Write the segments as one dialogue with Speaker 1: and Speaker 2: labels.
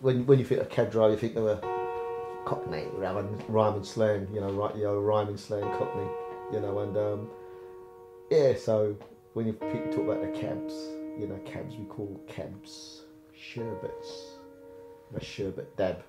Speaker 1: when you think of cab driver, you think of a Cockney, rhyming slang, you know, right? You know, rhyming slang Cockney, you know, and yeah. So when people talk about the cabs, you know, cabs we call cabs Sherberts, the Sherbert Dab.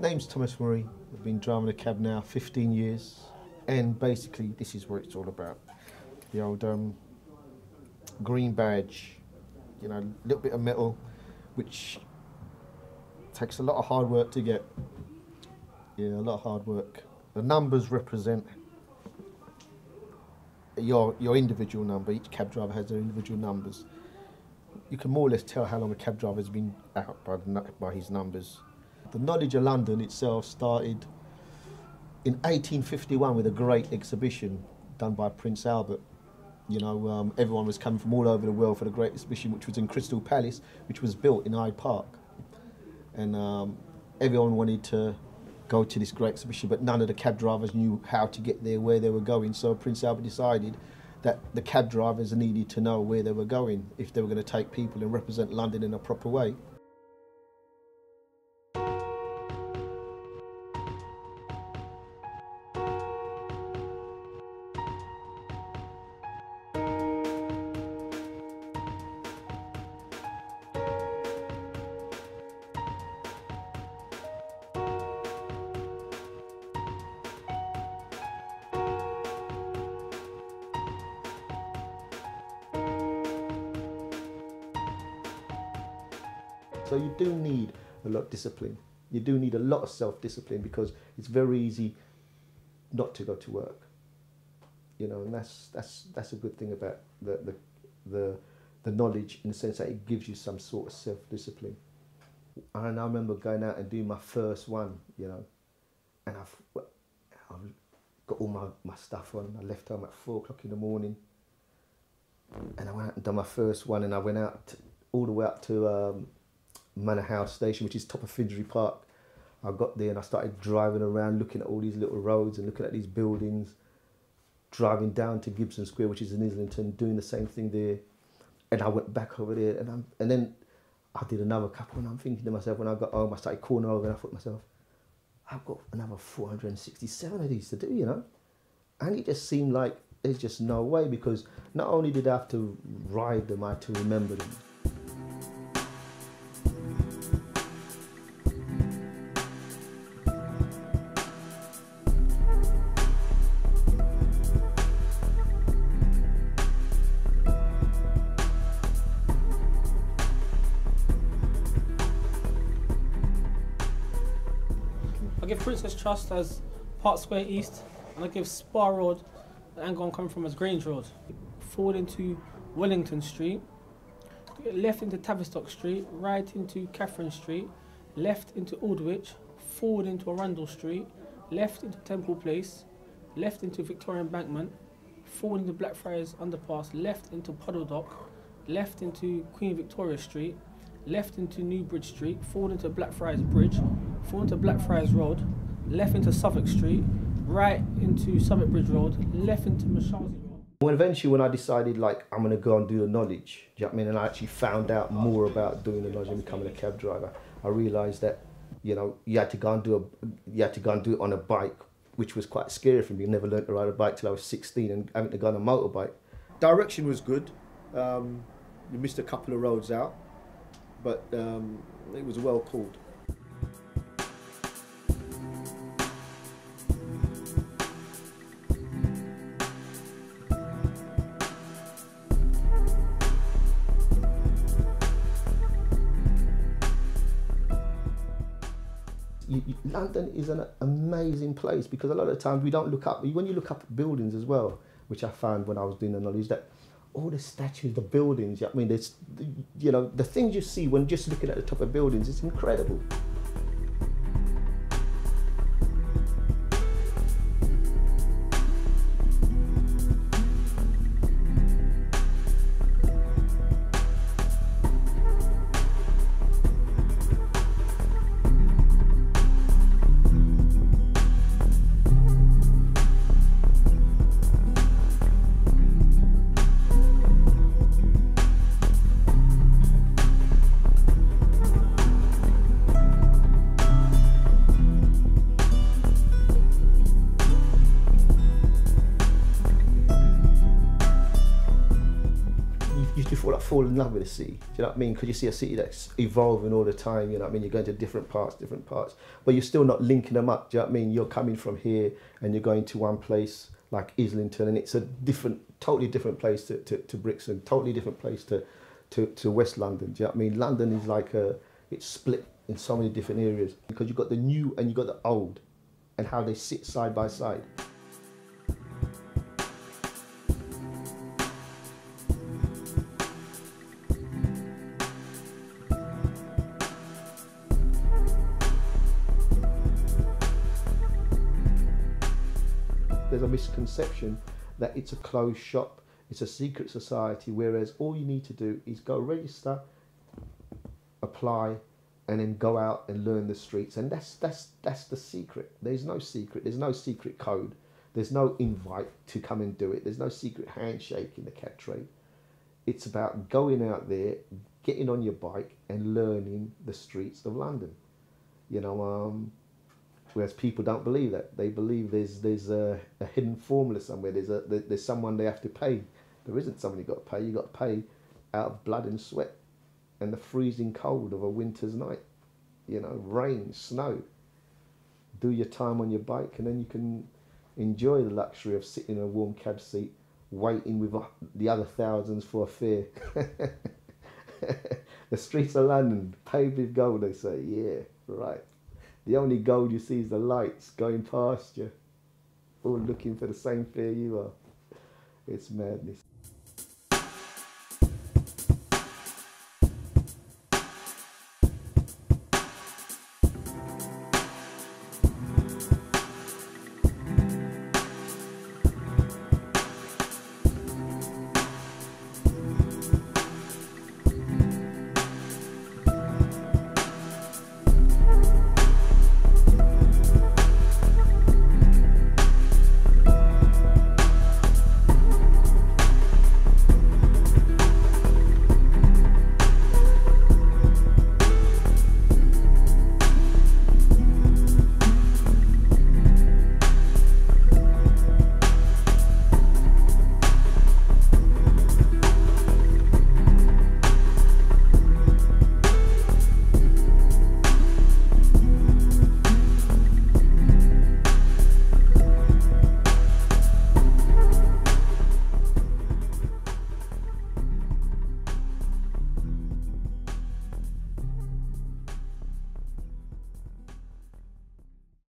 Speaker 1: Name's Thomas Murray. I've been driving a cab now 15 years, and basically this is what it's all about. The old green badge, you know, a little bit of metal, which takes a lot of hard work to get. Yeah, a lot of hard work. The numbers represent your individual number. Each cab driver has their individual numbers. You can more or less tell how long a cab driver has been out by his numbers. The knowledge of London itself started in 1851 with a great exhibition done by Prince Albert. You know, everyone was coming from all over the world for the great exhibition, which was in Crystal Palace, which was built in Hyde Park. And everyone wanted to go to this great exhibition, but none of the cab drivers knew how to get there, where they were going. So Prince Albert decided that the cab drivers needed to know where they were going if they were going to take people and represent London in a proper way. So you do need a lot of discipline. You do need a lot of self-discipline, because it's very easy not to go to work. You know, and that's a good thing about the knowledge, in the sense that it gives you some sort of self-discipline. And I remember going out and doing my first one, you know, and I've got all my stuff on. I left home at 4 o'clock in the morning, and I went out and done my first one, and I went out all the way up to Manor House Station, which is top of Finsbury Park. I got there and I started driving around, looking at all these little roads and looking at these buildings, driving down to Gibson Square, which is in Islington, doing the same thing there. And I went back over there, and then I did another couple, and I'm thinking to myself, when I got home, I started calling over, and I thought to myself, I've got another 467 of these to do, you know? And it just seemed like there's just no way, because not only did I have to ride them, I had to remember them.
Speaker 2: I give Princess Trust as Park Square East, and I give Spa Road, the angle I'm coming from, as Grange Road. Forward into Wellington Street, left into Tavistock Street, right into Catherine Street, left into Aldwych, forward into Arundel Street, left into Temple Place, left into Victoria Embankment, forward into Blackfriars Underpass, left into Puddle Dock, left into Queen Victoria Street, left into New Bridge Street, forward into Blackfriars Bridge, forward into Blackfriars Road, left into Suffolk Street, right into Southwark Bridge Road, left into Marshalsea Road.
Speaker 1: Well, eventually when I decided, like, I'm going to go and do the knowledge, do you know what I mean, and I actually found out more about doing the knowledge and becoming a cab driver, I realised that, you know, you had to go and do it on a bike, which was quite scary for me. I never learned to ride a bike till I was 16, and having to go on a motorbike. Direction was good. We missed a couple of roads out, but it was well pulled. London is an amazing place, because a lot of the time we don't look up, when you look up buildings as well, which I found when I was doing the knowledge, that all the statues, the buildings, I mean, there's, you know, the things you see when just looking at the top of buildings, it's incredible. fall in love with the city. Do you know what I mean? Because you see a city that's evolving all the time. You know what I mean? You're going to different parts, but you're still not linking them up. Do you know what I mean? You're coming from here and you're going to one place like Islington, and it's a totally different place to Brixton, totally different place to West London. Do you know what I mean? London is like it's split in so many different areas because you've got the new and you've got the old, and how they sit side by side. There's a misconception that it's a closed shop, it's a secret society, whereas all you need to do is go register, apply, and then go out and learn the streets. And that's the secret. There's no secret. There's no secret code. There's no invite to come and do it. There's no secret handshake in the cab trade. It's about going out there, getting on your bike, and learning the streets of London. You know. Whereas people don't believe that. They believe there's a hidden formula somewhere. There's someone they have to pay. There isn't someone you got to pay. You got to pay out of blood and sweat and the freezing cold of a winter's night. You know, rain, snow. Do your time on your bike, and then you can enjoy the luxury of sitting in a warm cab seat, waiting with the other thousands for a fare. The streets of London, paved with gold, they say. Yeah, right. The only gold you see is the lights going past you, all looking for the same fare you are. It's madness.